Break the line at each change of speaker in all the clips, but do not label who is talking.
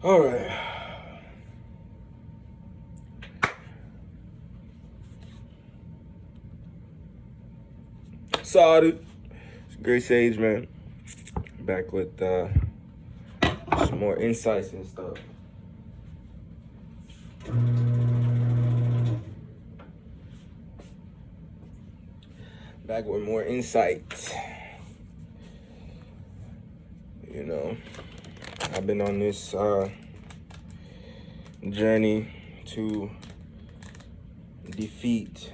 All right. Sorry. It's Great Sage, man. Back with some more insights and stuff. Back with more insights. You know, I've been on this journey to defeat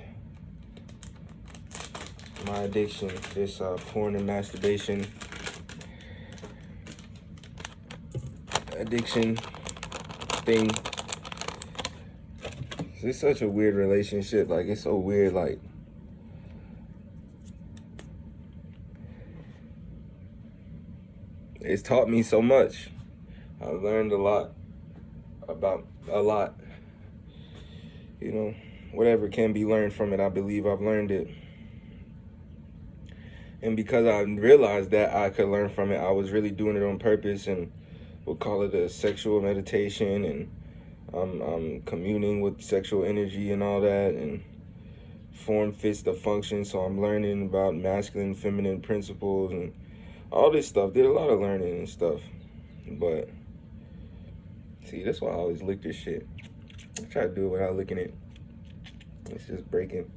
my addiction, this porn and masturbation addiction thing. It's such a weird relationship. Like, it's so weird. Like, it's taught me so much. I've learned a lot about a lot. You know, whatever can be learned from it, I believe I've learned it. And because I realized that I could learn from it, I was really doing it on purpose, and we'll call it a sexual meditation, and I'm communing with sexual energy and all that, and form fits the function. So I'm learning about masculine, feminine principles and all this stuff. Did a lot of learning and stuff. But see, that's why I always lick this shit. I try to do it without licking it. It's just breaking.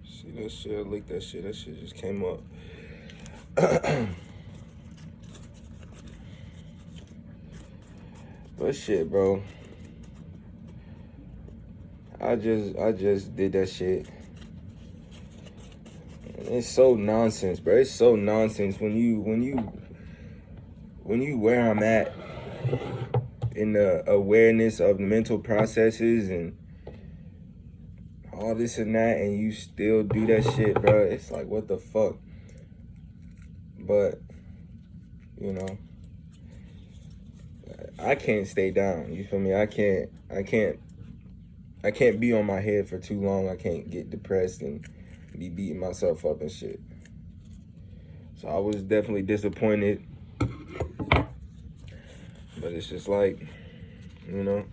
See that shit? I licked that shit. That shit just came up. But shit, bro. I just did that shit. And it's so nonsense, bro. It's so nonsense when you where I'm at in the awareness of mental processes and all this and that, and you still do that shit, bro. It's like, what the fuck? But you know, I can't stay down. You feel me? I can't be on my head for too long. I can't get depressed and be beating myself up and shit. So I was definitely disappointed. But it's just like, you know,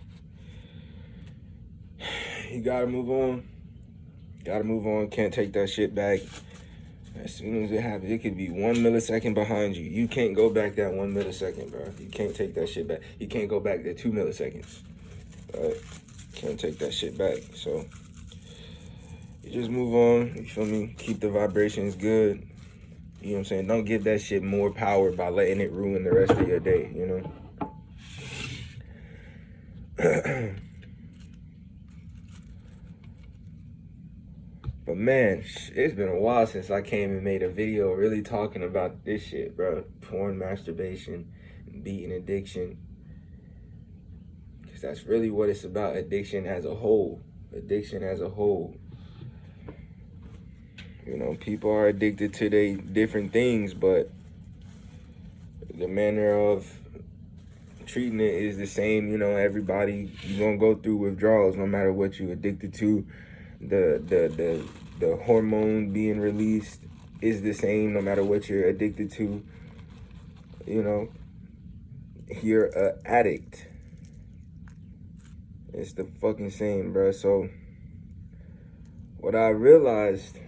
you gotta move on. Gotta move on. Can't take that shit back. As soon as it happens, it could be 1 millisecond behind you. You can't go back that 1 millisecond, bro. You can't take that shit back. You can't go back that 2 milliseconds. Right? Can't take that shit back. So you just move on. You feel me? Keep the vibrations good. You know what I'm saying? Don't give that shit more power by letting it ruin the rest of your day, you know? But man, it's been a while since I came and made a video really talking about this shit, bro. Porn, masturbation, beating addiction. Because that's really what it's about. Addiction as a whole. Addiction as a whole. You know, people are addicted to their different things, but the manner of treating it is the same. You know, everybody, you're gonna go through withdrawals no matter what you're addicted to. The hormone being released is the same no matter what you're addicted to. You know, you're an addict. It's the fucking same, bro. So what I realized,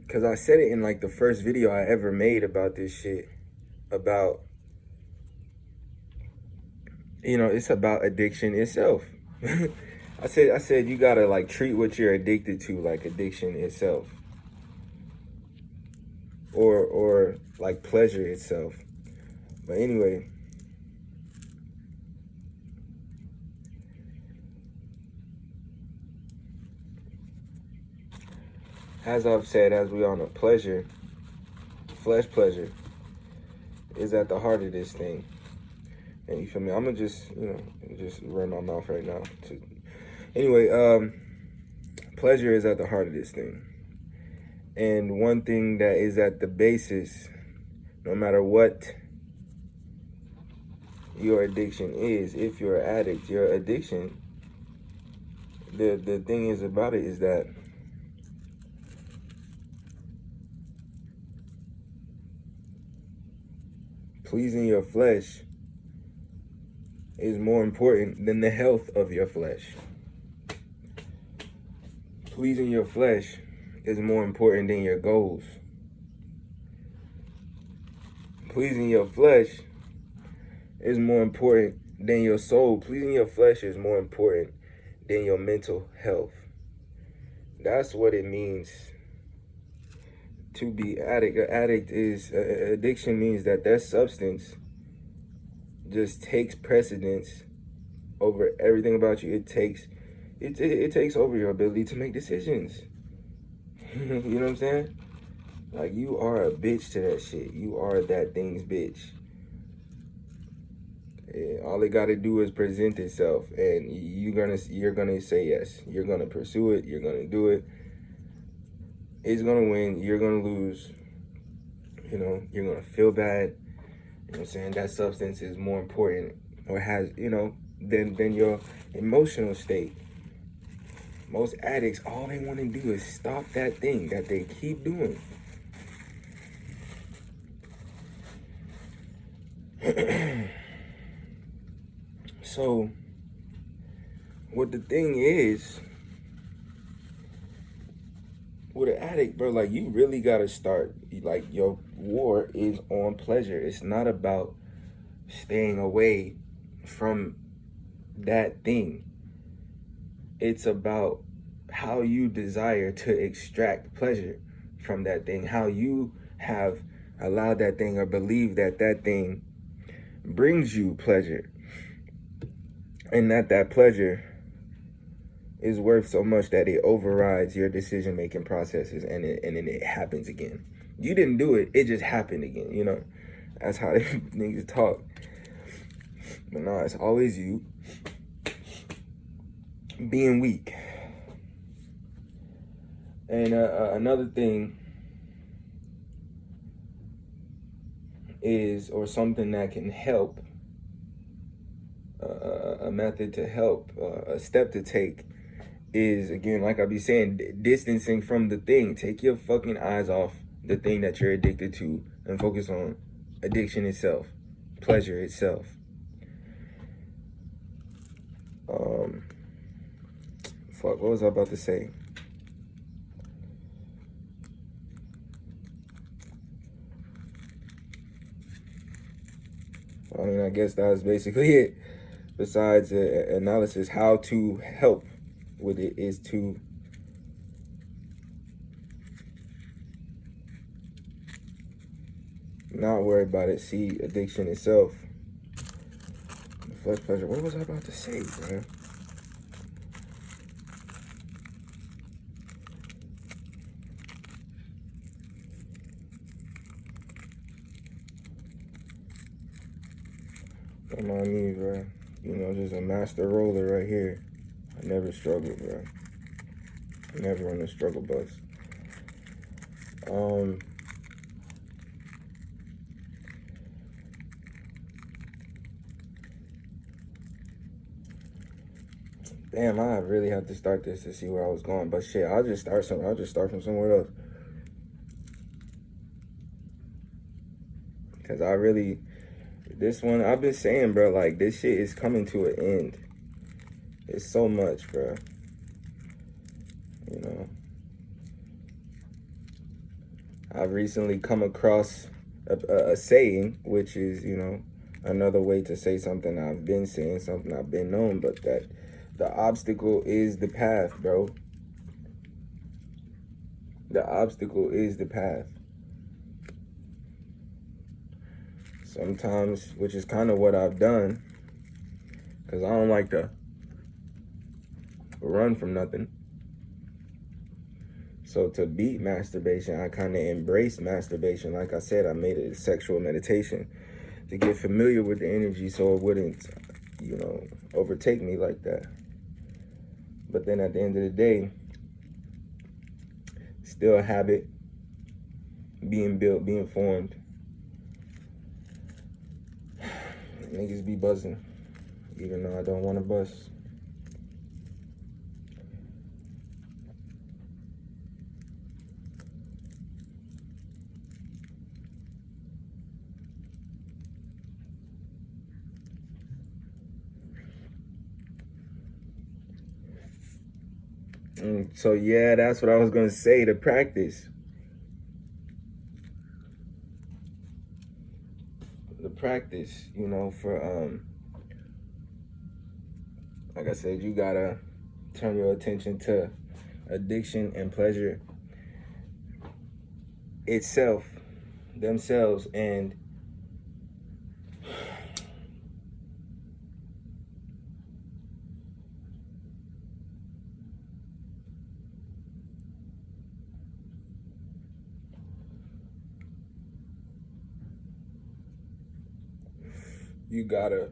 because I said it in like the first video I ever made about this shit, about, you know, it's about addiction itself. I said you gotta like treat what you're addicted to like addiction itself, or like pleasure itself. But anyway, as I've said, as we all know, pleasure, flesh pleasure, is at the heart of this thing. And you feel me? I'm gonna just, you know, just run my mouth right now. Anyway, pleasure is at the heart of this thing. And one thing that is at the basis, no matter what your addiction is, if you're an addict, your addiction, the thing is about it is that pleasing your flesh is more important than the health of your flesh. Pleasing your flesh is more important than your goals. Pleasing your flesh is more important than your soul. Pleasing your flesh is more important than your mental health. That's what it means to be addict. An addict is, addiction means that substance just takes precedence over everything about you. It takes over your ability to make decisions. You know what I'm saying? Like, you are a bitch to that shit. You are that thing's bitch. Yeah, all it got to do is present itself, and you're gonna say yes. You're gonna pursue it. You're gonna do it. It's gonna win. You're gonna lose. You know, you're gonna feel bad. You know what I'm saying? That substance is more important, or has, than your emotional state. Most addicts, all they want to do is stop that thing that they keep doing. So, what the thing is, with an addict, bro, like, you really gotta start, like, your war is on pleasure. It's not about staying away from that thing. It's about how you desire to extract pleasure from that thing, how you have allowed that thing or believe that thing brings you pleasure, and that pleasure is worth so much that it overrides your decision-making processes, and then it happens again. You didn't do it, it just happened again, That's how niggas talk. But no, it's always you being weak. And another thing is, or something that can help, a method to help, a step to take is, again, like I be saying, distancing from the thing. Take your fucking eyes off the thing that you're addicted to and focus on addiction itself, pleasure itself. What was I about to say? I mean, I guess that was basically it. Besides analysis, how to help with it is to not worry about it. See addiction itself. Flesh pleasure. What was I about to say, bro? Don't mind me, bro. Just a master roller right here. I never struggled, bro. Never on the struggle bus. Damn, I really have to start this to see where I was going. But shit, I'll just start from somewhere else. Cause this one, I've been saying, bro, like, this shit is coming to an end. It's so much, bro. I've recently come across a saying, which is, another way to say something I've been saying, something I've been known, but that the obstacle is the path, bro. The obstacle is the path. Sometimes, which is kind of what I've done, because I don't like to run from nothing. So to beat masturbation, I kind of embraced masturbation. Like I said, I made it a sexual meditation to get familiar with the energy so it wouldn't, overtake me like that. But then at the end of the day, still a habit being built, being formed. Niggas be buzzing, even though I don't want to buzz. So yeah, that's what I was gonna say. The practice. You know, for like I said, you gotta turn your attention to addiction and pleasure itself, themselves, and you gotta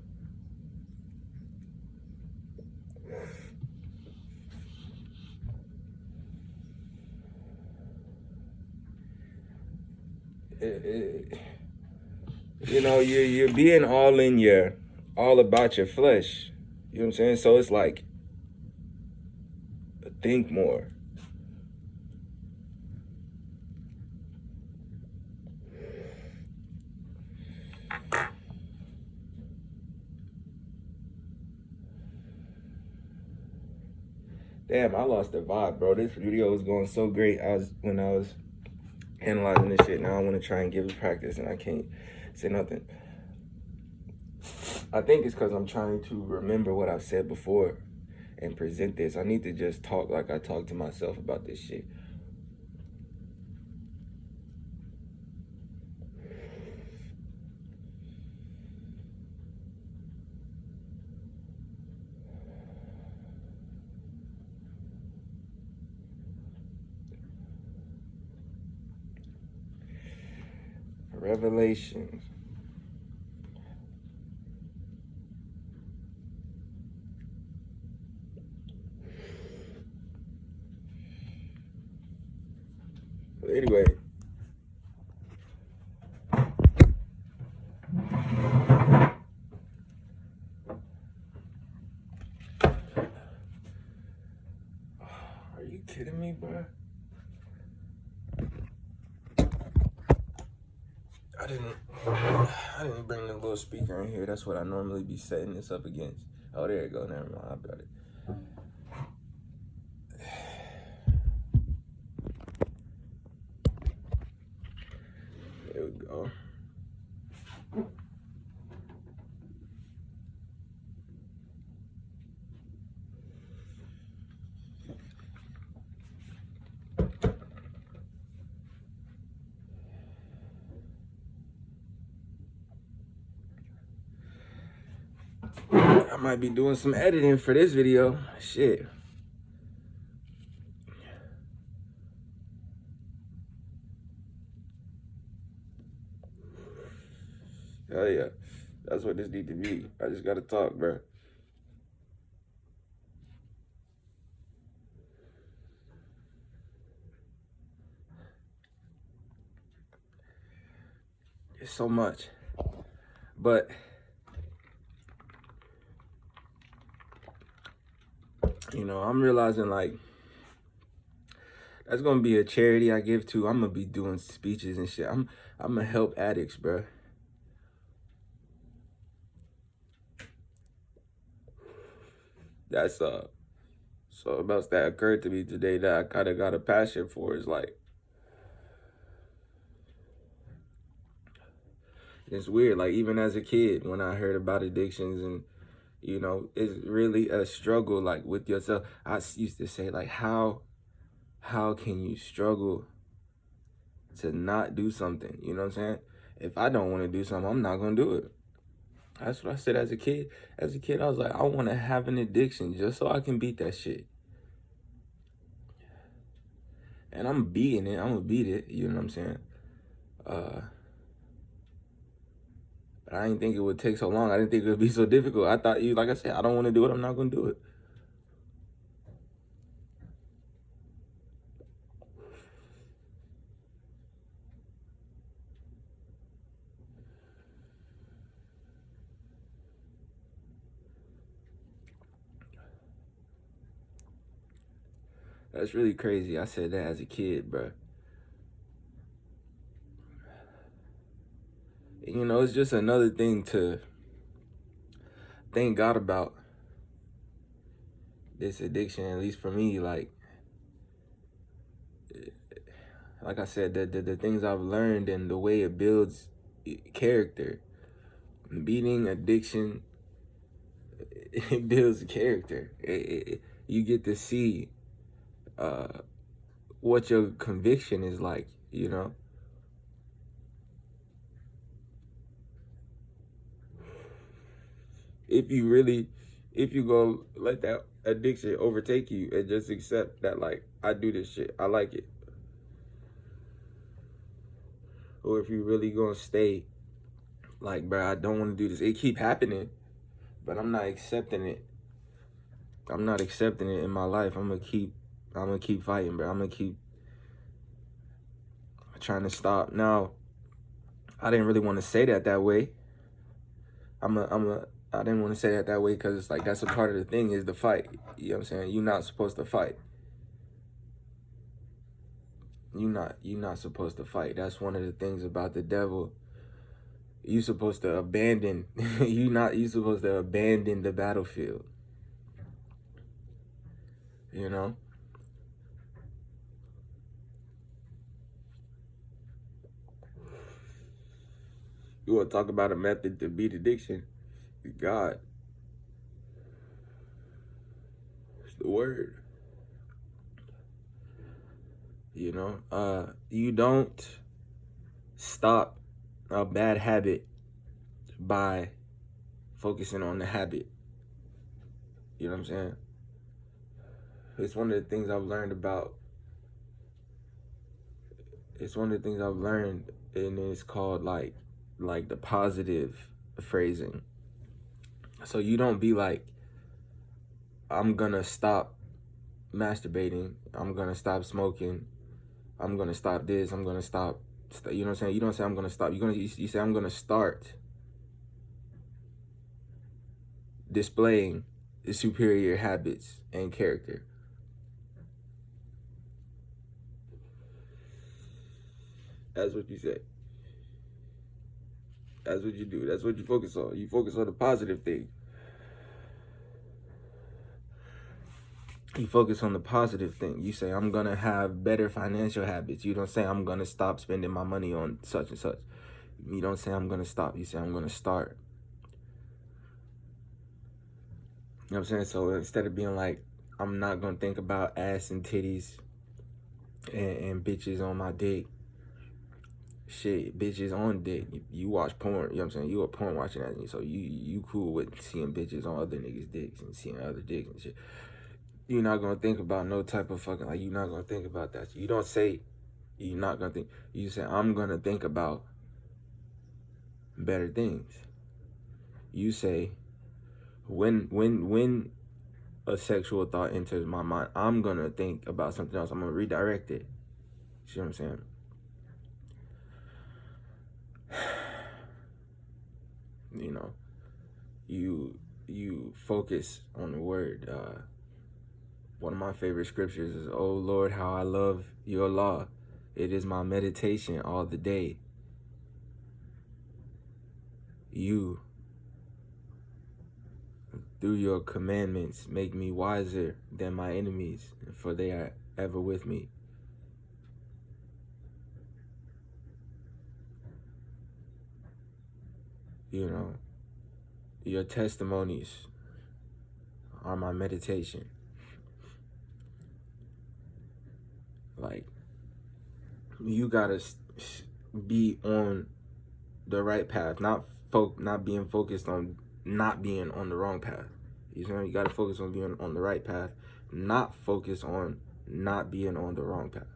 you know, you're being all about your flesh. You know what I'm saying? So it's like, think more. Damn, I lost the vibe, bro. This video was going so great. When I was analyzing this shit. Now I want to try and give it practice, and I can't say nothing. I think it's because I'm trying to remember what I've said before and present this. I need to just talk like I talk to myself about this shit. Revelations. Anyway. Are you kidding me, bro? I didn't bring the little speaker in here. That's what I normally be setting this up against. Oh, there you go. Never mind. I got it. There we go. I might be doing some editing for this video. Shit. Hell yeah. That's what this need to be. I just gotta talk, bro. It's so much. But you know, I'm realizing like that's gonna be a charity I give to. I'm gonna be doing speeches and shit. I'm gonna help addicts, bro. That's so about that occurred to me today that I kind of got a passion for is like, it's weird. Like even as a kid, when I heard about addictions and you know, it's really a struggle like with yourself. I used to say like, how can you struggle to not do something? You know what I'm saying? If I don't want to do something, I'm not gonna do it. That's what I said as a kid. As a kid, I was like, I want to have an addiction just so I can beat that shit. And I'm beating it. I'm gonna beat it. You know what I'm saying? But I didn't think it would take so long. I didn't think it would be so difficult. I thought like I said, I don't want to do it. I'm not gonna do it. That's really crazy. I said that as a kid, bro. You know, it's just another thing to thank God about this addiction, at least for me. Like I said, the things I've learned and the way it builds character. Beating addiction, it builds character. You get to see what your conviction is like, you know? If you go let that addiction overtake you and just accept that, like, I do this shit, I like it. Or if you really gonna stay like, bro, I don't want to do this. It keep happening, but I'm not accepting it. I'm not accepting it in my life. I'm gonna keep fighting, bro. I'm gonna keep trying to stop. Now, I didn't really want to say that way. I didn't want to say that way because it's like that's a part of the thing is the fight. You know what I'm saying? You're not supposed to fight. You're not supposed to fight. That's one of the things about the devil. You supposed to abandon. You supposed to abandon the battlefield. You know? You want to talk about a method to beat addiction? God. It's the word. You know? You don't stop a bad habit by focusing on the habit. You know what I'm saying? It's one of the things I've learned about. It's one of the things I've learned, and it's called like the positive phrasing. So you don't be like, I'm gonna stop masturbating, I'm gonna stop smoking, I'm gonna stop this, I'm gonna stop. You know what I'm saying? You don't say I'm gonna stop. You say I'm gonna start displaying the superior habits and character. That's what you say. That's what you do. That's what you focus on. You focus on the positive thing. You focus on the positive thing. You say, I'm going to have better financial habits. You don't say, I'm going to stop spending my money on such and such. You don't say, I'm going to stop. You say, I'm going to start. You know what I'm saying? So instead of being like, I'm not going to think about ass and titties and bitches on my dick. Shit, bitches on dick. You watch porn, you know what I'm saying? You a porn watching that. So you cool with seeing bitches on other niggas' dicks and seeing other dicks and shit. You're not gonna think about no type of fucking, like, you're not gonna think about that. You don't say you're not gonna think. You say, I'm gonna think about better things. You say, when a sexual thought enters my mind, I'm gonna think about something else. I'm gonna redirect it. See what I'm saying? You know, you focus on the word. One of my favorite scriptures is, "Oh Lord, how I love your law. It is my meditation all the day." You, through your commandments, make me wiser than my enemies, for they are ever with me. You know, your testimonies are my meditation. Like, you gotta be on the right path, not being focused on not being on the wrong path. You know, you gotta focus on being on the right path, not focus on not being on the wrong path.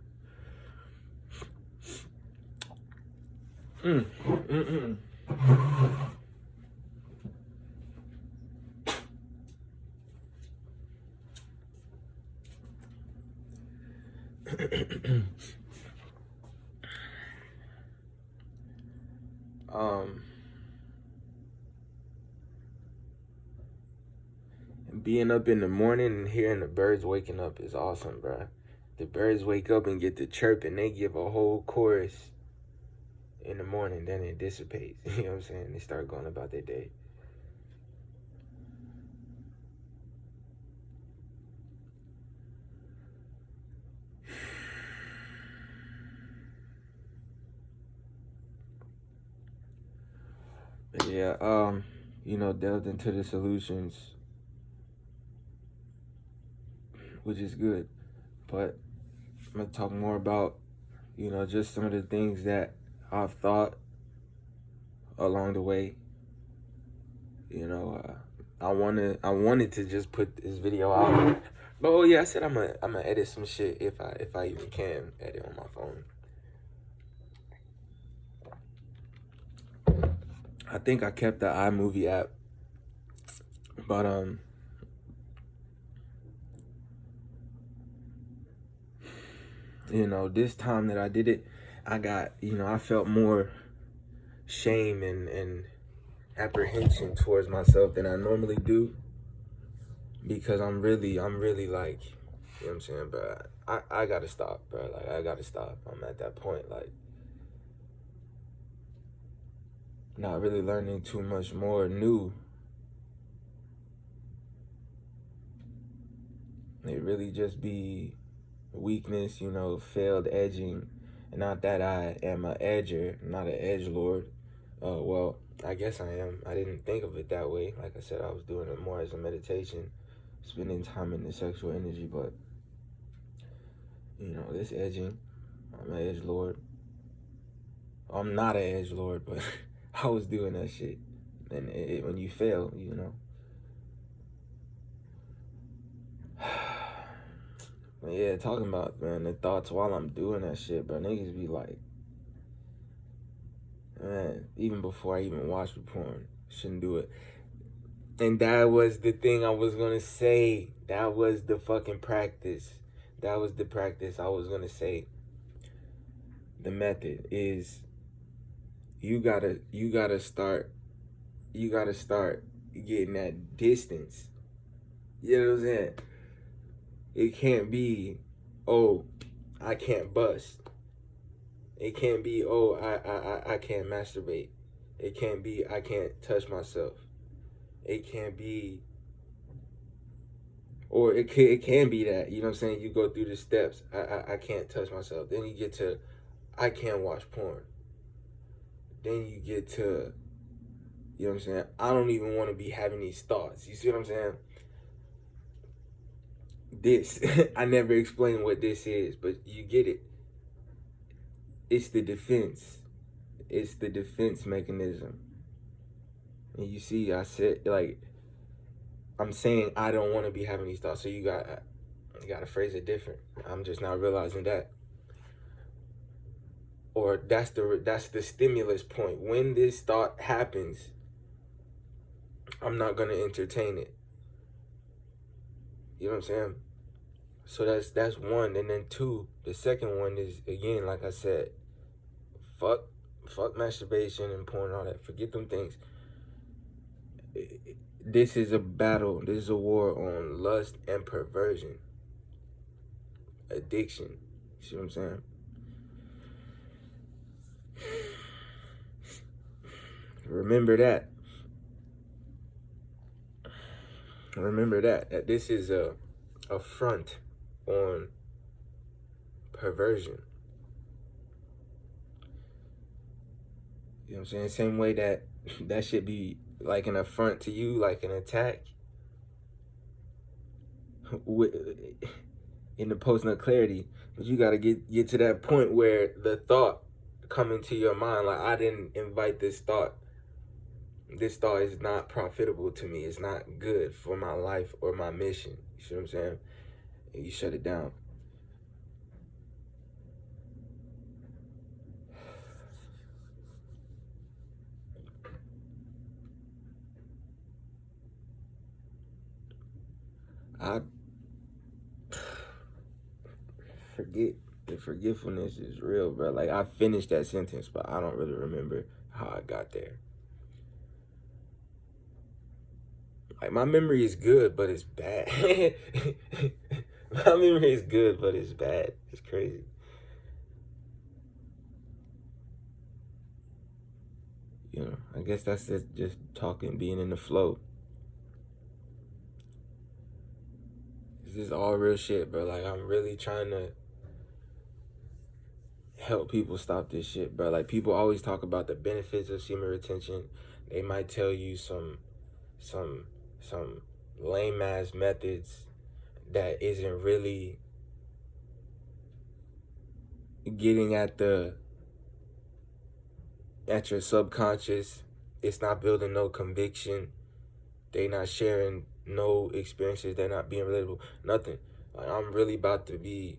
Being up in the morning and hearing the birds waking up is awesome, bro. The birds wake up and get to chirp, and they give a whole chorus in the morning. Then it dissipates. You know what I'm saying? They start going about their day. But yeah, delved into the solutions, which is good. But I'm gonna talk more about, just some of the things that I've thought along the way. I wanted to just put this video out. But yeah, I said I'm gonna edit some shit if I even can edit on my phone. I think I kept the iMovie app, but this time that I did it, I got, I felt more shame and apprehension towards myself than I normally do, because I'm really like, you know what I'm saying, bro, I gotta stop, bro. Like, I gotta stop. I'm at that point, like, not really learning too much more new. It really just be weakness, failed edging. And not that I am an edger, not an edgelord. Well, I guess I am. I didn't think of it that way. Like I said, I was doing it more as a meditation, spending time in the sexual energy. But, this edging, I'm an edgelord. I'm not an edgelord, but I was doing that shit. And when you fail, Yeah, talking about, man, the thoughts while I'm doing that shit, bro. Niggas be like, man, even before I even watch the porn, shouldn't do it. And that was the thing I was gonna say. That was the fucking practice. That was the practice I was gonna say. The method is you gotta start getting that distance. You know what I'm saying? It can't be, oh, I can't bust. It can't be, oh, I can't masturbate. It can't be, I can't touch myself. It can't be, or it can be that, you know what I'm saying? You go through the steps. I can't touch myself. Then you get to, I can't watch porn. Then you get to, you know what I'm saying? I don't even want to be having these thoughts. You see what I'm saying? This, I never explained what this is, but you get it. It's the defense. It's the defense mechanism. And you see, I said, like, I'm saying I don't want to be having these thoughts. So you got to phrase it different. I'm just not realizing that. Or that's the stimulus point. When this thought happens, I'm not going to entertain it. You know what I'm saying? So that's one. And then two, the second one is, again, like I said, fuck masturbation and porn and all that. Forget them things. This is a battle. This is a war on lust and perversion. Addiction. You see what I'm saying? Remember that. Remember that this is a front on perversion. You know what I'm saying? Same way that should be like an affront to you, like an attack. In the post-nut clarity, but you gotta get to that point where the thought come into your mind, like, I didn't invite this thought. This thought is not profitable to me. It's not good for my life or my mission. You see what I'm saying? And you shut it down. I forget. The forgetfulness is real, bro. Like, I finished that sentence, but I don't really remember how I got there. Like, my memory is good, but it's bad. My memory is good, but it's bad. It's crazy. You know, I guess that's just talking, being in the flow. This is all real shit, bro. Like, I'm really trying to help people stop this shit, bro. Like, people always talk about the benefits of semen retention. They might tell you some some lame ass methods that isn't really getting at your subconscious. It's not building no conviction. They not sharing no experiences. They're not being relatable. Nothing. Like, I'm really about to be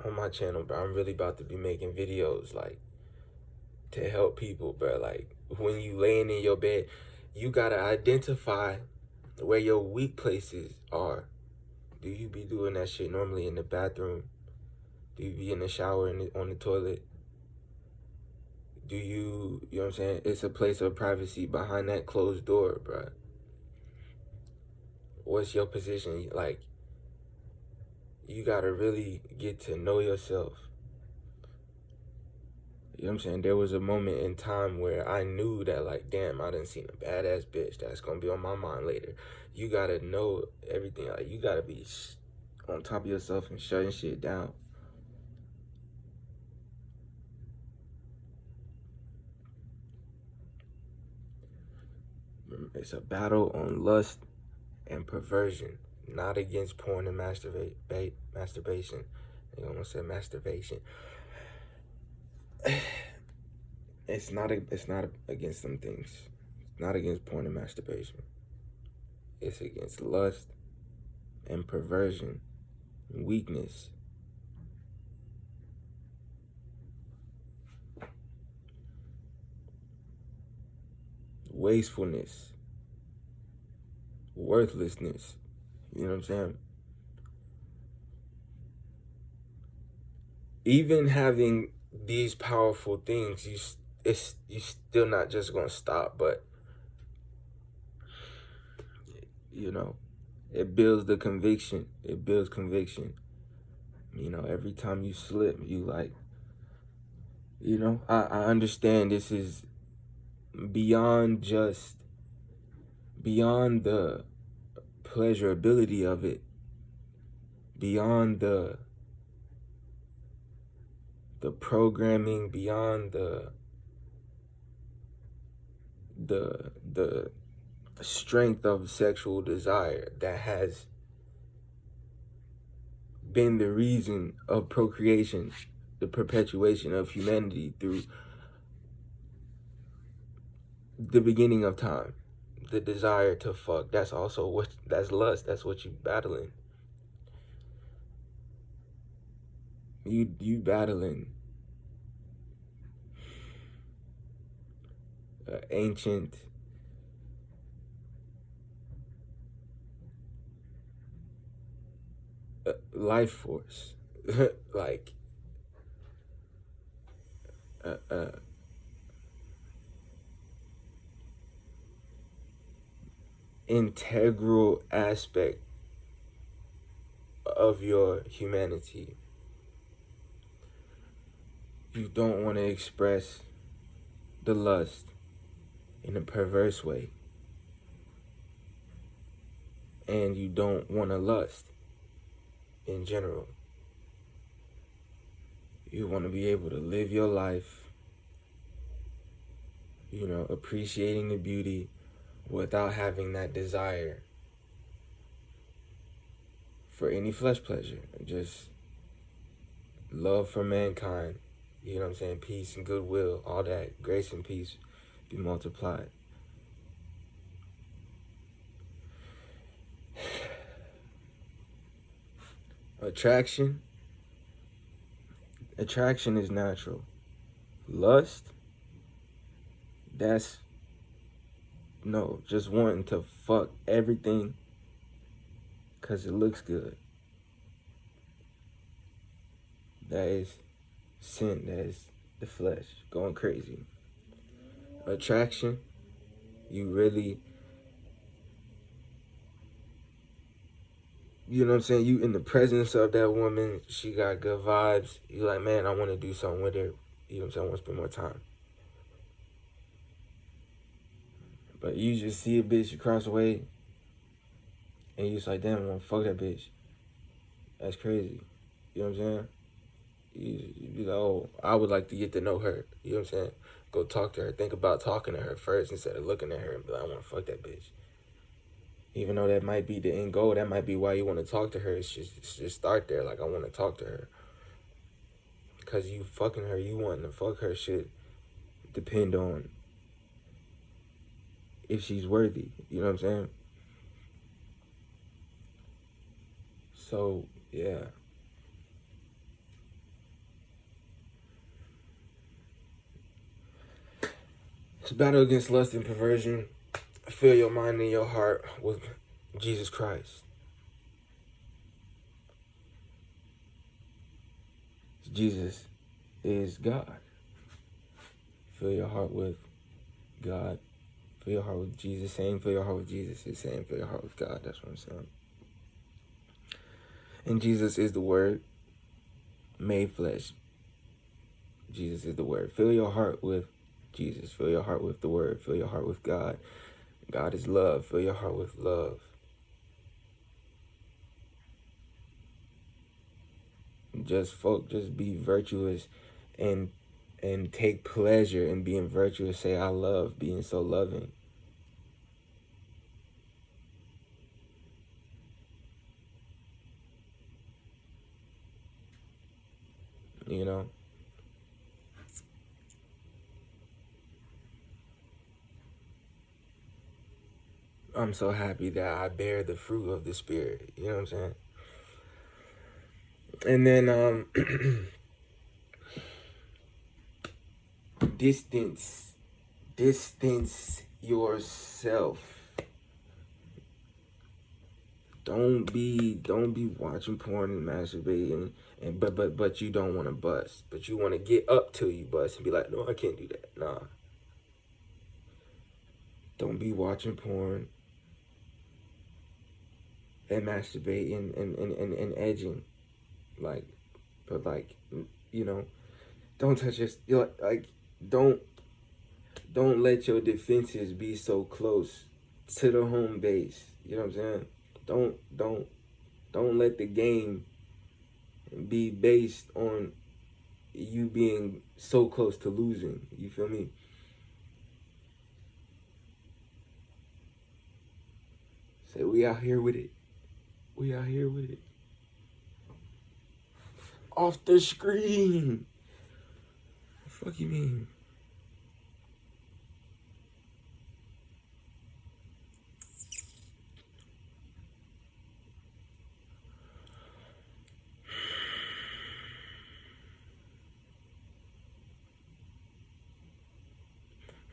on my channel, bro. I'm really about to be making videos like to help people, bro. Like, when you laying in your bed, you gotta identify where your weak places are. Do you be doing that shit normally in the bathroom? Do you be in the shower and on the toilet? Do you know what I'm saying? It's a place of privacy behind that closed door, bro. What's your position? Like, you gotta really get to know yourself. You know what I'm saying? There was a moment in time where I knew that, like, damn, I done seen a badass bitch that's gonna be on my mind later. You gotta know everything. Like, you gotta be on top of yourself and shutting shit down. It's a battle on lust and perversion, not against porn and masturbation. I almost said masturbation. It's not against them things. It's not against porn and masturbation. It's against lust and perversion, weakness. Wastefulness, worthlessness. You know what I'm saying? Even having these powerful things, you still not just gonna stop, but you know, it builds the conviction. It builds conviction. You know, every time you slip, you like, you know, I understand this is beyond beyond the pleasurability of it, beyond the programming, beyond the strength of sexual desire that has been the reason of procreation, the perpetuation of humanity through the beginning of time. The desire to fuck, that's also that's lust. That's what you battling. You battling ancient life force, like integral aspect of your humanity. You don't want to express the lust in a perverse way, and you don't want to lust in general. You want to be able to live your life, you know, appreciating the beauty without having that desire for any flesh pleasure. Just love for mankind, you know what I'm saying? Peace and goodwill, all that, grace and peace be multiplied. Attraction is natural. Lust, that's no, just wanting to fuck everything because it looks good. That is sin. That is the flesh going crazy. Attraction, you really you know what I'm saying, you in the presence of that woman, she got good vibes, you like, man, I want to do something with her, you know what I'm saying, I want to spend more time. But you just see a bitch across the way, and you just like, damn, I want to fuck that bitch. That's crazy. You know what I'm saying? You be like, oh, I would like to get to know her. You know what I'm saying? Go talk to her. Think about talking to her first instead of looking at her and be like, I want to fuck that bitch. Even though that might be the end goal, that might be why you want to talk to her. It's just start there. Like, I want to talk to her. Because you fucking her, you wanting to fuck her shit depend on if she's worthy. You know what I'm saying? So, yeah. It's a battle against lust and perversion. Fill your mind and your heart with Jesus Christ. Jesus is God. Fill your heart with God. Fill your heart with Jesus. Saying fill your heart with Jesus is saying fill your heart with God. That's what I'm saying. And Jesus is the Word made flesh. Jesus is the Word. Fill your heart with Jesus. Fill your heart with the Word. Fill your heart with God. God is love. Fill your heart with love. Just be virtuous and take pleasure in being virtuous. Say, I love being so loving. You know? I'm so happy that I bear the fruit of the Spirit. You know what I'm saying? And then distance yourself. Don't be watching porn and masturbating and but you don't want to bust. But you want to get up till you bust and be like, no, I can't do that. Nah. Don't be watching porn and masturbating and edging. Like, but like, you know, don't touch your, like, don't let your defenses be so close to the home base. You know what I'm saying? Don't let the game be based on you being so close to losing. You feel me? Say, we out here with it. We out here with it. Off the screen. What the fuck you mean?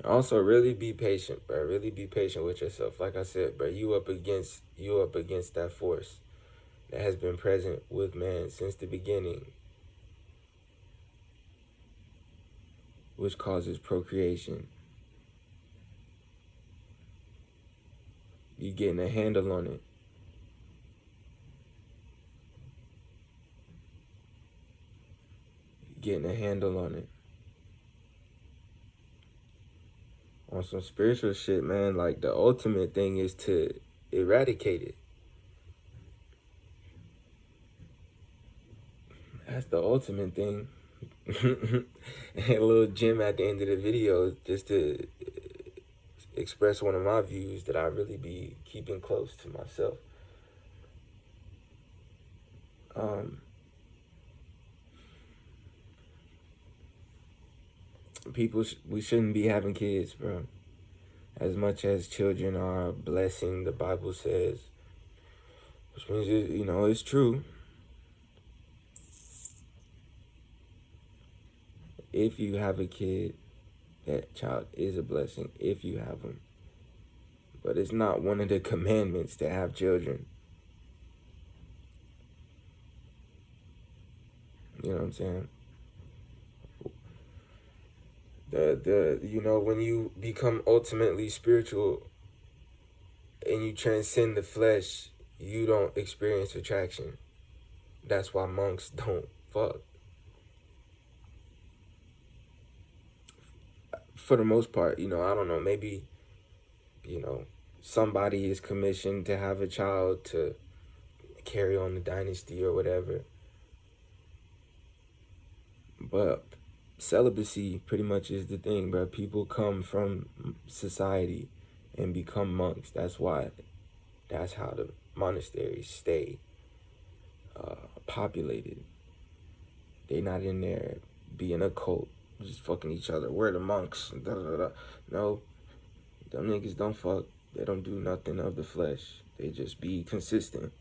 Also, really be patient, bro. Really be patient with yourself. Like I said, bro, you up against that force that has been present with man since the beginning, which causes procreation. You getting a handle on it. You getting a handle on it. On some spiritual shit, man, like the ultimate thing is to eradicate it. That's the ultimate thing. And a little gem at the end of the video just to express one of my views that I really be keeping close to myself. We shouldn't be having kids, bro. As much as children are a blessing, the Bible says, which means, it's true. If you have a kid, that child is a blessing if you have them. But it's not one of the commandments to have children. You know what I'm saying? When you become ultimately spiritual and you transcend the flesh, you don't experience attraction. That's why monks don't fuck. For the most part, I don't know, maybe, you know, somebody is commissioned to have a child to carry on the dynasty or whatever. But celibacy pretty much is the thing, bro. People come from society and become monks. That's how the monasteries stay populated. They not in there being a cult, just fucking each other. We're the monks. Da, da, da. No, them niggas don't fuck. They don't do nothing of the flesh. They just be consistent.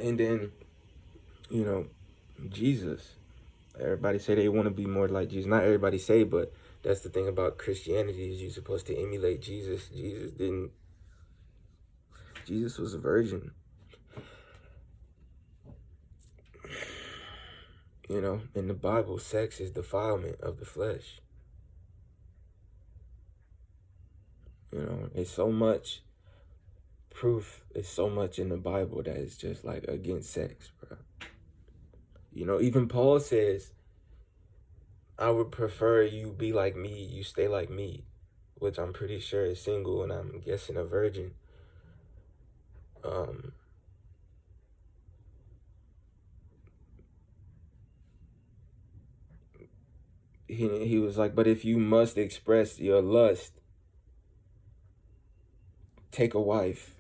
And then, you know, Jesus. Everybody say they want to be more like Jesus. Not everybody say, but that's the thing about Christianity is you're supposed to emulate Jesus. Jesus was a virgin. In the Bible, sex is defilement of the flesh. It's so much proof. It's so much in the Bible that is just like against sex, bro. Even Paul says, I would prefer you be like me, you stay like me, which I'm pretty sure is single and I'm guessing a virgin. Um, he was like, but if you must express your lust, take a wife.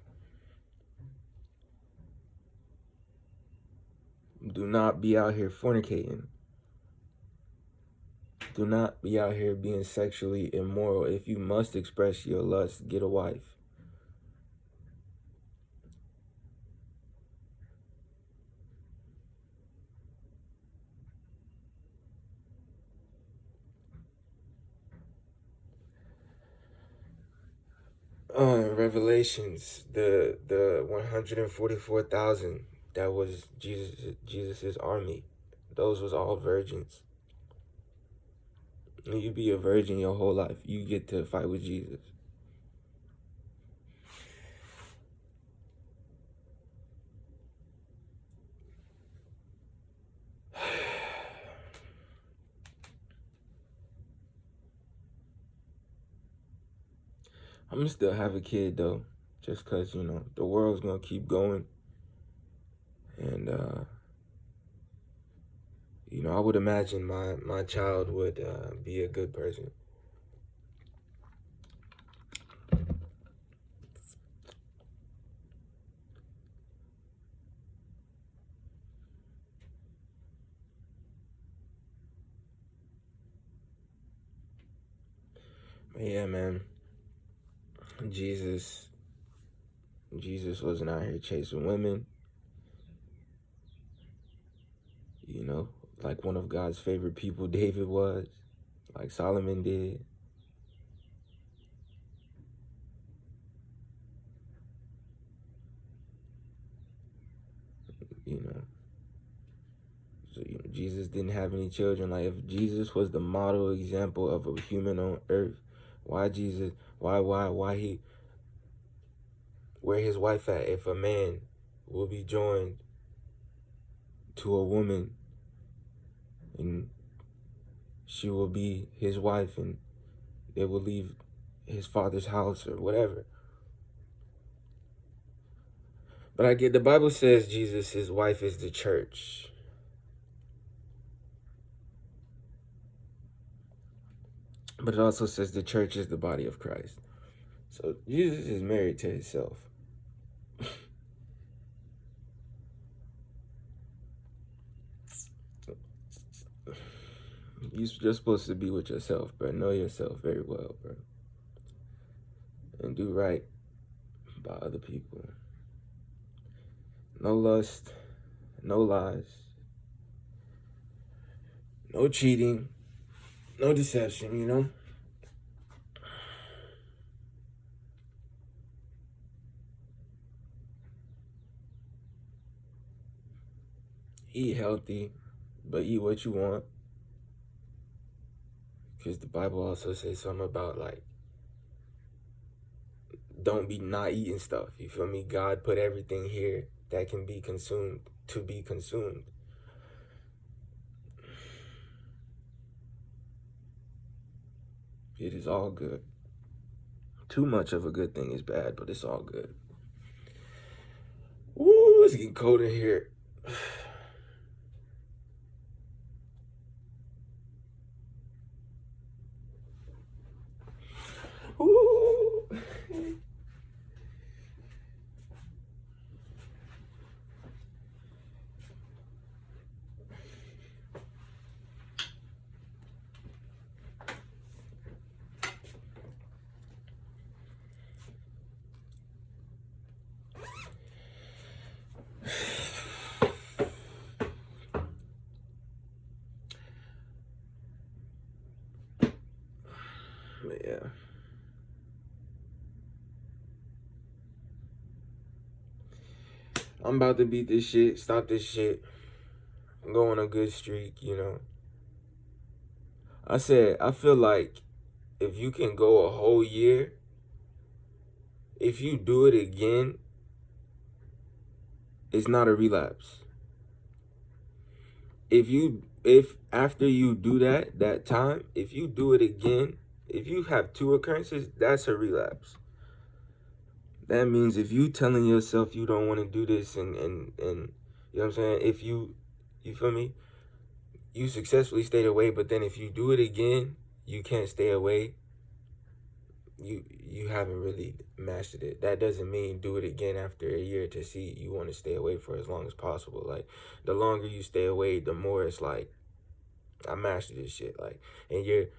Do not be out here fornicating. Do not be out here being sexually immoral. If you must express your lust, get a wife. Revelations, the 144,000, that was Jesus's army. Those was all virgins. And you be a virgin your whole life. You get to fight with Jesus. I'm gonna still have a kid though, just cause the world's gonna keep going, and I would imagine my child would be a good person. But yeah, man, Jesus wasn't out here chasing women. Like one of God's favorite people, David was, like Solomon did. So Jesus didn't have any children. Like if Jesus was the model example of a human on earth, why Jesus? Why he? Where his wife at? If a man will be joined to a woman, and she will be his wife, and they will leave his father's house or whatever. But I get the Bible says his wife is the church. But it also says the church is the body of Christ. So Jesus is married to himself. You're supposed to be with yourself, bro. Know yourself very well, bro. And do right by other people. No lust, no lies, no cheating, no deception, Eat healthy, but eat what you want. Because the Bible also says something about, like, don't be not eating stuff. You feel me? God put everything here that can be consumed to be consumed. It is all good. Too much of a good thing is bad, but it's all good. Ooh, it's getting cold in here. Ooh. But yeah. I'm about to beat this shit, stop this shit, go on a good streak, you know. I feel like if you can go a whole year, if you do it again, it's not a relapse. If after you do that time, if you do it again, if you have 2 occurrences, that's a relapse. That means if you telling yourself you don't want to do this and you know what I'm saying, if you feel me, you successfully stayed away, but then if you do it again, you can't stay away, you haven't really mastered it. That doesn't mean do it again after a year to see you want to stay away for as long as possible. Like, the longer you stay away, the more it's like, I mastered this shit. Like, and you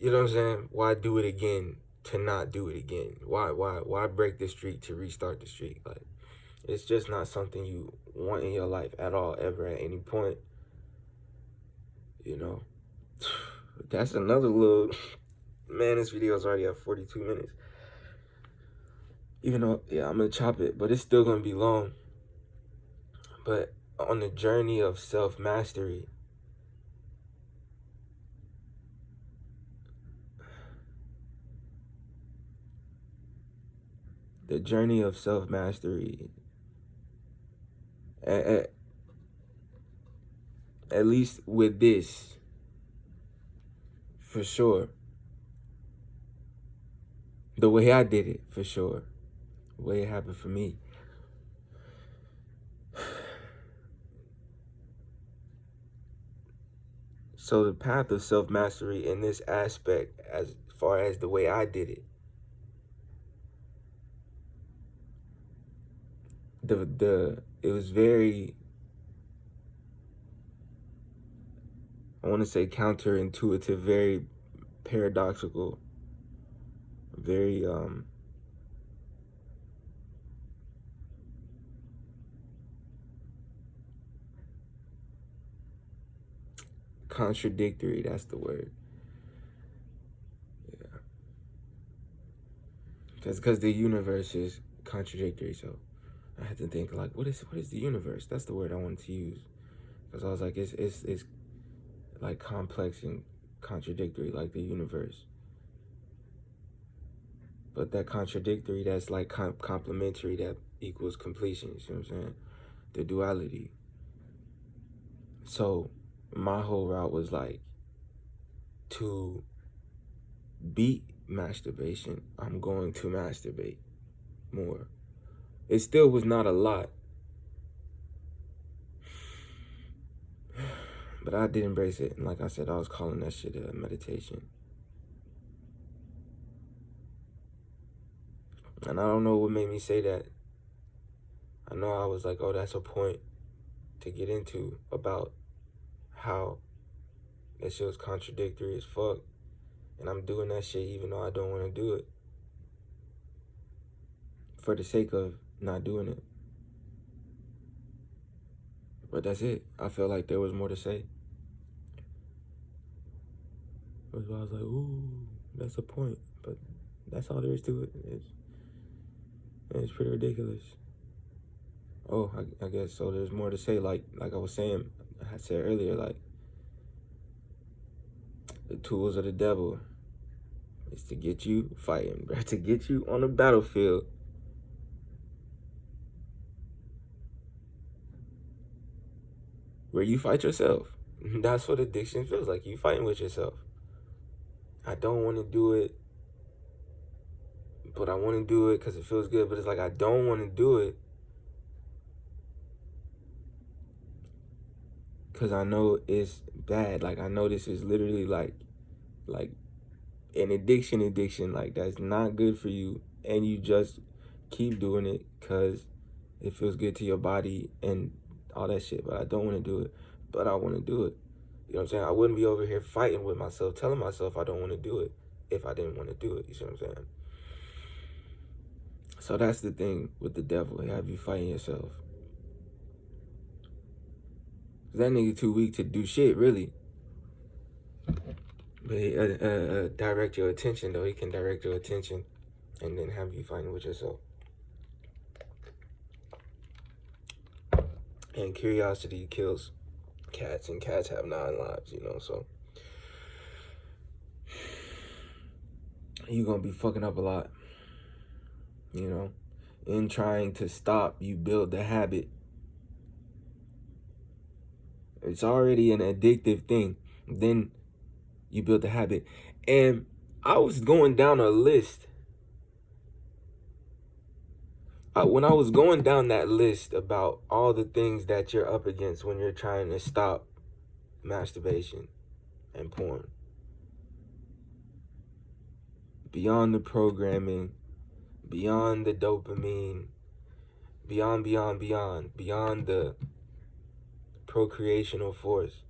know what I'm saying? Why do it again to not do it again? Why break the streak to restart the streak? Like, it's just not something you want in your life at all, ever, at any point. You know? That's another little... Man, this video is already at 42 minutes. Even though, yeah, I'm going to chop it, but it's still going to be long. But on the journey of self-mastery, the journey of self-mastery, at least with this, for sure, the way I did it, for sure, the way it happened for me, so the path of self-mastery in this aspect, as far as the way I did it, it was very, I want to say counterintuitive, very paradoxical, very contradictory, that's the word. Yeah. Because the universe is contradictory, so I had to think, like, what is the universe? That's the word I wanted to use. Because I was like, it's like complex and contradictory, like the universe. But that contradictory, that's like complementary, that equals completion. You see what I'm saying? The duality. So my whole route was like, to beat masturbation, I'm going to masturbate more. It still was not a lot, but I did embrace it. And like I said, I was calling that shit a meditation. And I don't know what made me say that. I know I was like, oh, that's a point to get into about how that shit was contradictory as fuck. And I'm doing that shit even though I don't want to do it, for the sake of not doing it. But that's it. I felt like there was more to say. That's why I was like, ooh, that's a point. But that's all there is to it. It's pretty ridiculous. Oh, I guess so. There's more to say. Like I was saying, I said earlier, like, the tools of the devil. It's to get you fighting, bro. To get you on the battlefield. Where you fight yourself. That's what addiction feels like. You fighting with yourself. I don't want to do it, but I want to do it because it feels good. But it's like I don't want to do it because I know it's bad. Like I know this is literally like an addiction. Like that's not good for you, and you just keep doing it because it feels good to your body and all that shit. But I don't want to do it, but I want to do it. You know what I'm saying? I wouldn't be over here fighting with myself, telling myself I don't want to do it if I didn't want to do it. You see what I'm saying? So that's the thing with the devil. He have you fighting yourself. That nigga too weak to do shit, really. But he, direct your attention, though. He can direct your attention and then have you fighting with yourself. And curiosity kills cats, and cats have 9 lives, you know, so you're gonna be fucking up a lot, you know. In trying to stop, you build the habit. It's already an addictive thing. Then you build the habit. And I was going down a list. When I was going down that list about all the things that you're up against when you're trying to stop masturbation and porn, beyond the programming, beyond the dopamine, beyond the procreational force,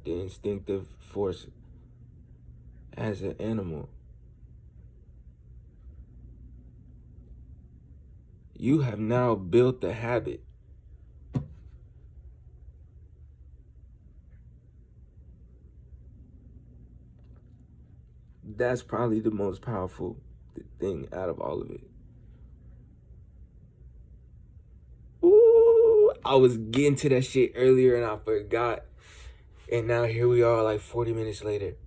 the instinctive force as an animal, you have now built the habit. That's probably the most powerful thing out of all of it. Ooh, I was getting to that shit earlier and I forgot. And now here we are like 40 minutes later.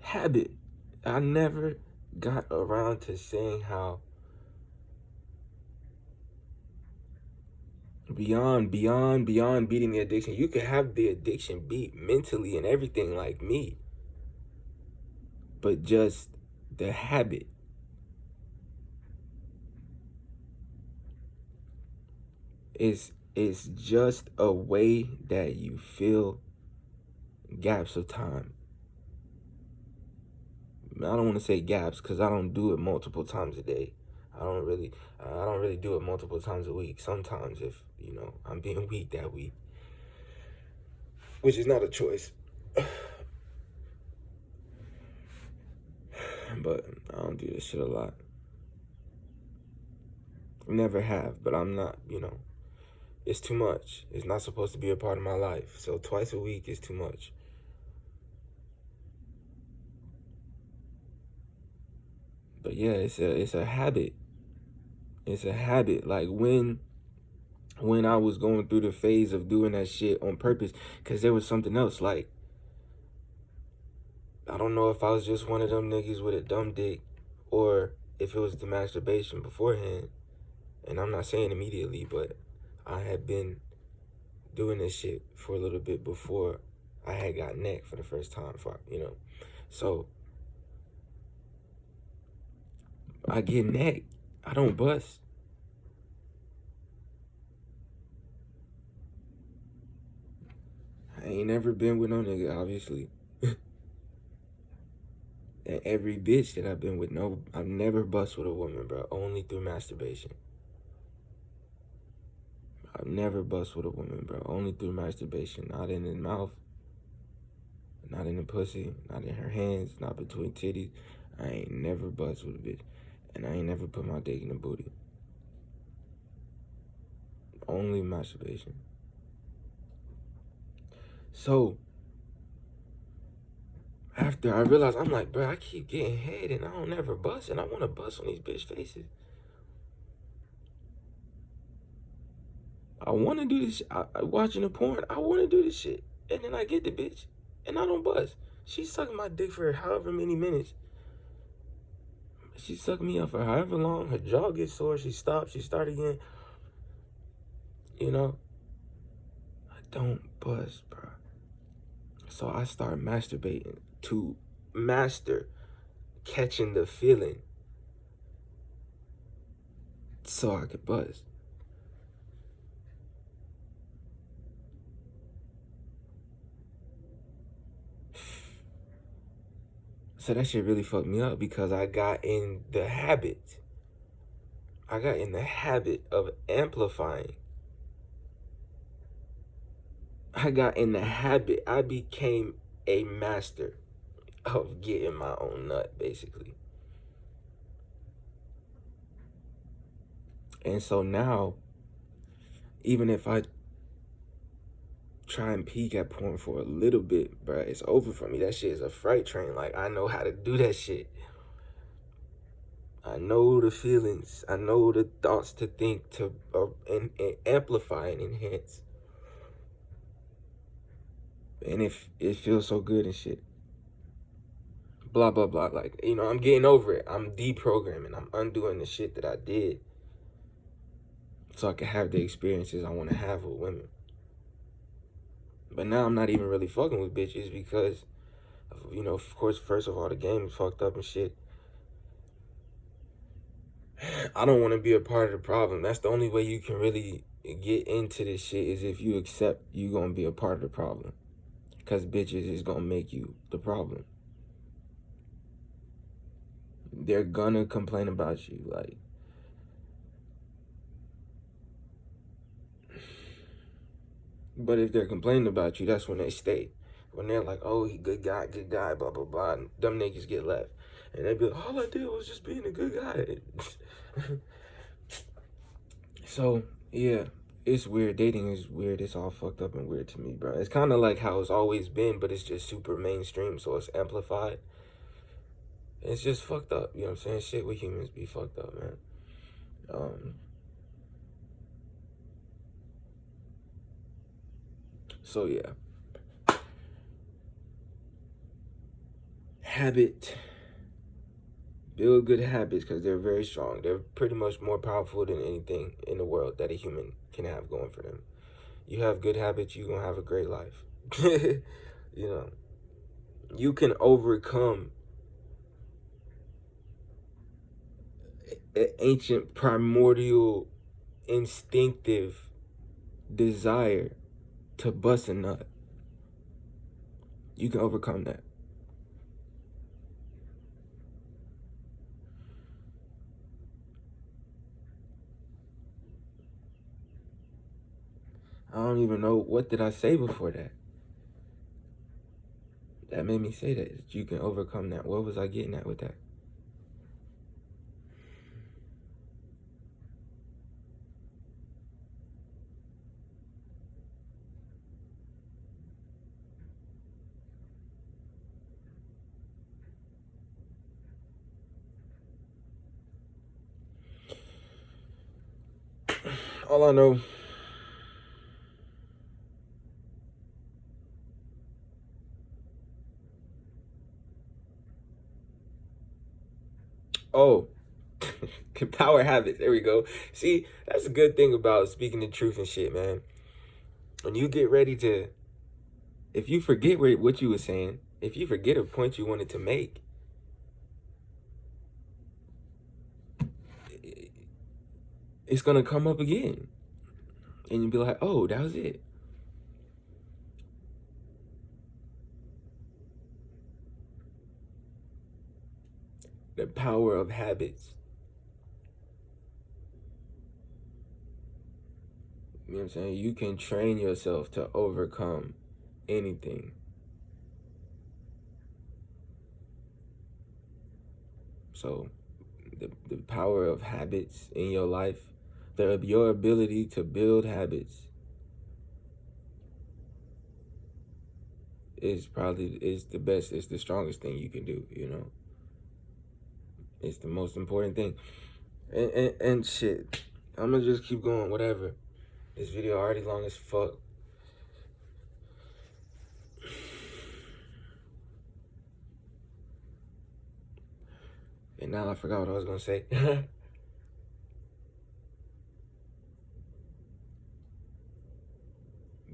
Habit. I never got around to saying how beyond beating the addiction, you can have the addiction beat mentally and everything like me. But just the habit. It's just a way that you fill gaps of time. I don't want to say gaps because I don't do it multiple times a day. I don't really do it multiple times a week. Sometimes if, you know, I'm being weak that week, which is not a choice. But I don't do this shit a lot. Never have, but I'm not, you know, it's too much. It's not supposed to be a part of my life. So twice a week is too much. But yeah, it's a habit. It's a habit. Like when I was going through the phase of doing that shit on purpose, because there was something else. Like, I don't know if I was just one of them niggas with a dumb dick or if it was the masturbation beforehand. And I'm not saying immediately, but I had been doing this shit for a little bit before I had got neck for the first time, you know. So I get neck. I don't bust. I ain't never been with no nigga, obviously. And every bitch that I've been with, no, I've never bust with a woman, bro. Only through masturbation. I've never bust with a woman, bro. Only through masturbation. Not in the mouth. Not in the pussy. Not in her hands. Not between titties. I ain't never bust with a bitch. And I ain't never put my dick in the booty. Only masturbation. So, after I realized, I'm like, bro, I keep getting head and I don't ever bust. And I want to bust on these bitch faces. I want to do this. Watching the porn, I want to do this shit. And then I get the bitch, and I don't bust. She's sucking my dick for however many minutes. She sucked me up for however long. Her jaw gets sore. She stops. She start again. You know, I don't bust, bro. So I start masturbating to master catching the feeling so I could buzz. So that shit really fucked me up because I got in the habit. I got in the habit of amplifying. I got in the habit. I became a master of getting my own nut, basically. And so now, even if I try and peek at porn for a little bit, bro, it's over for me. That shit is a freight train. Like, I know how to do that shit. I know the feelings. I know the thoughts to think to and amplify and enhance. And it feels so good and shit. Blah, blah, blah. Like, you know, I'm getting over it. I'm deprogramming. I'm undoing the shit that I did so I can have the experiences I want to have with women. But now I'm not even really fucking with bitches because, you know, of course, first of all, the game is fucked up and shit. I don't want to be a part of the problem. That's the only way you can really get into this shit is if you accept you gonna be a part of the problem. Because bitches is gonna make you the problem. They're gonna complain about you. Like, but if they're complaining about you, that's when they stay. When they're like, oh, he good guy, blah, blah, blah. And them niggas get left. And they be like, all I did was just being a good guy. So, yeah, it's weird. Dating is weird. It's all fucked up and weird to me, bro. It's kind of like how it's always been, but it's just super mainstream, so it's amplified. It's just fucked up. You know what I'm saying? Shit with humans be fucked up, man. So, yeah. Habit. Build good habits because they're very strong. They're pretty much more powerful than anything in the world that a human can have going for them. You have good habits, you're going to have a great life. You know, you can overcome an ancient primordial instinctive desire to bust a nut. You can overcome that. I don't even know what did I say before that. That made me say that you can overcome that. What was I getting at with that? All I know, oh, power habits. There we go. See, that's a good thing about speaking the truth and shit, man. When you get ready to, if you forget what you were saying, if you forget a point you wanted to make, it's gonna come up again, and you'll be like, "Oh, that was it." The power of habits. You know what I'm saying? You can train yourself to overcome anything. So, the power of habits in your life, your ability to build habits is the best, it's the strongest thing you can do, you know? It's the most important thing. And shit, I'm gonna just keep going, whatever. This video already long as fuck. And now I forgot what I was gonna say.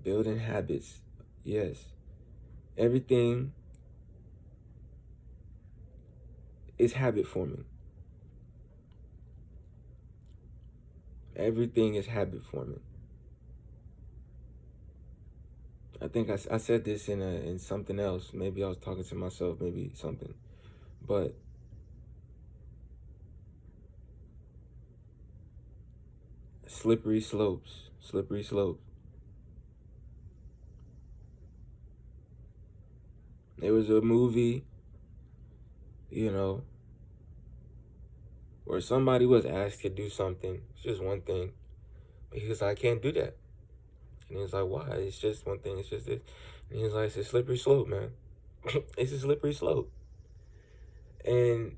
Building habits. Yes. Everything is habit forming. Everything is habit forming. I think I said this in something else. Maybe I was talking to myself, maybe something. But slippery slopes. Slippery slopes. There was a movie, you know, where somebody was asked to do something. It's just one thing. But he was like, I can't do that. And he was like, why? It's just one thing. It's just this. And he was like, it's a slippery slope, man. It's a slippery slope. And,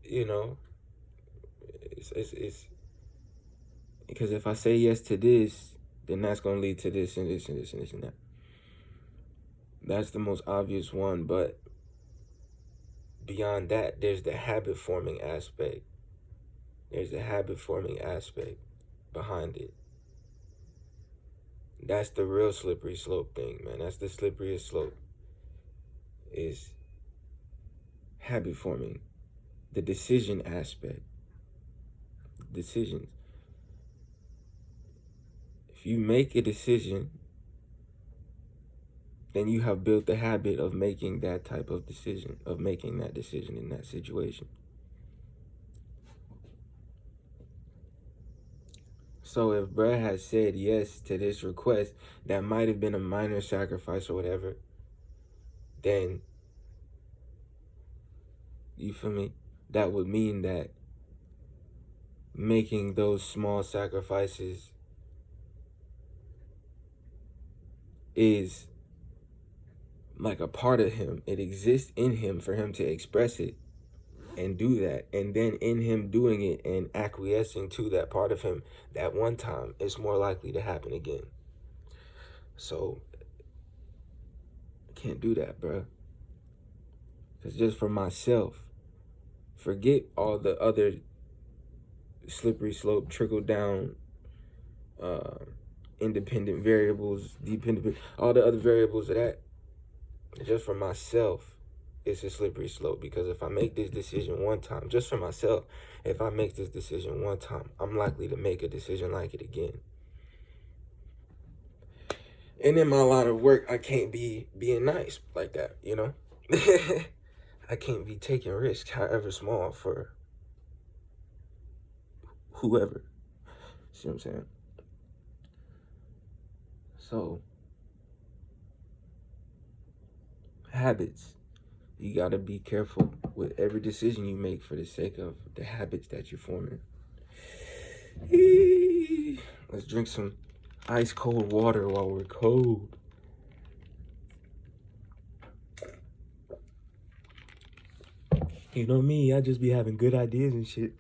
you know, it's because if I say yes to this, then that's going to lead to this and this and this and this and that. That's the most obvious one. But beyond that, there's the habit forming aspect. There's the habit forming aspect behind it. That's the real slippery slope thing, man. That's the slipperiest slope, is habit forming. The decision aspect. Decisions. If you make a decision, then you have built the habit of making that type of decision, of making that decision in that situation. So if Brad had said yes to this request, that might have been a minor sacrifice or whatever, then, you feel me? That would mean that making those small sacrifices is like a part of him. It exists in him for him to express it and do that. And then in him doing it and acquiescing to that part of him that one time, it's more likely to happen again. So I can't do that, bro. Because just for myself, forget all the other slippery slope, trickle down, independent variables, dependent, all the other variables of that. Just for myself, it's a slippery slope. Because if I make this decision one time, just for myself, if I make this decision one time, I'm likely to make a decision like it again. And in my line of work, I can't be being nice like that, you know? I can't be taking risks, however small, for whoever. See what I'm saying? So, habits. You gotta be careful with every decision you make for the sake of the habits that you're forming. Let's drink some ice cold water while we're cold. You know me, I just be having good ideas and shit.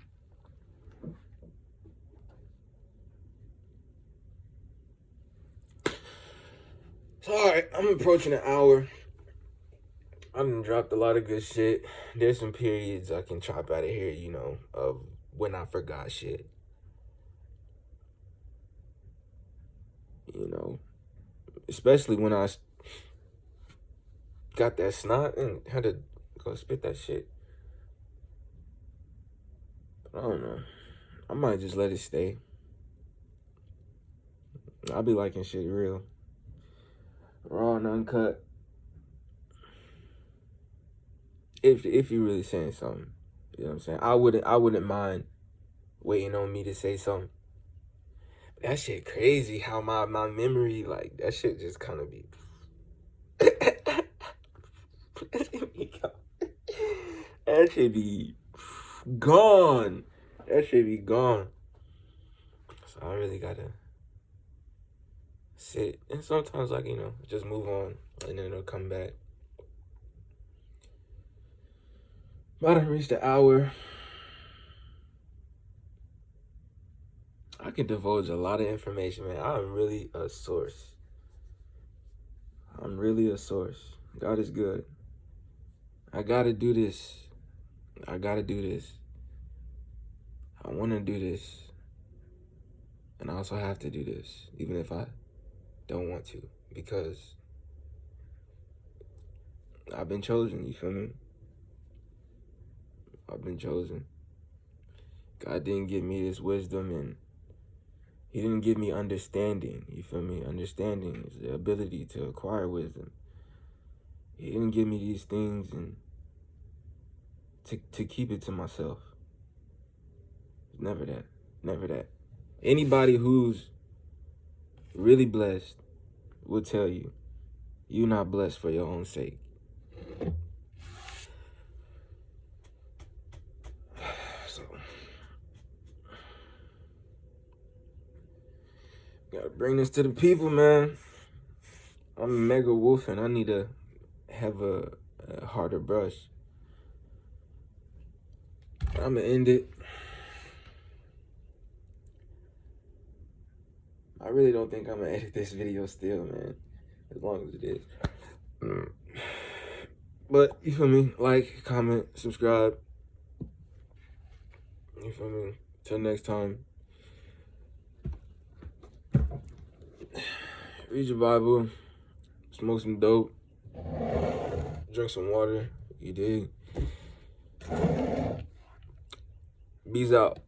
So, alright, I'm approaching an hour. I done dropped a lot of good shit. There's some periods I can chop out of here, you know, of when I forgot shit. You know, especially when I got that snot and had to go spit that shit. But I don't know. I might just let it stay. I be liking shit real. Raw and uncut. If you're really saying something. You know what I'm saying? I wouldn't mind waiting on me to say something. But that shit crazy how my memory, like, that shit just kind of be that shit be gone. That shit be gone. So I really gotta sit. And sometimes, like, you know, just move on and then it'll come back. About to reach the hour. I can divulge a lot of information, man. I'm really a source. I'm really a source. God is good. I gotta do this. I gotta do this. I want to do this. And I also have to do this, even if I don't want to, because I've been chosen, you feel me? I've been chosen. God didn't give me this wisdom, and he didn't give me understanding, you feel me? Understanding is the ability to acquire wisdom. He didn't give me these things and to keep it to myself. Never that. Never that. Anybody who's really blessed will tell you, you're not blessed for your own sake. So, gotta bring this to the people, man. I'm a mega wolf, and I need to have a harder brush. I'm gonna end it. I really don't think I'm gonna edit this video still, man. As long as it is. But, you feel me? Like, comment, subscribe. You feel me? Till next time. Read your Bible. Smoke some dope. Drink some water. You dig? Bees out.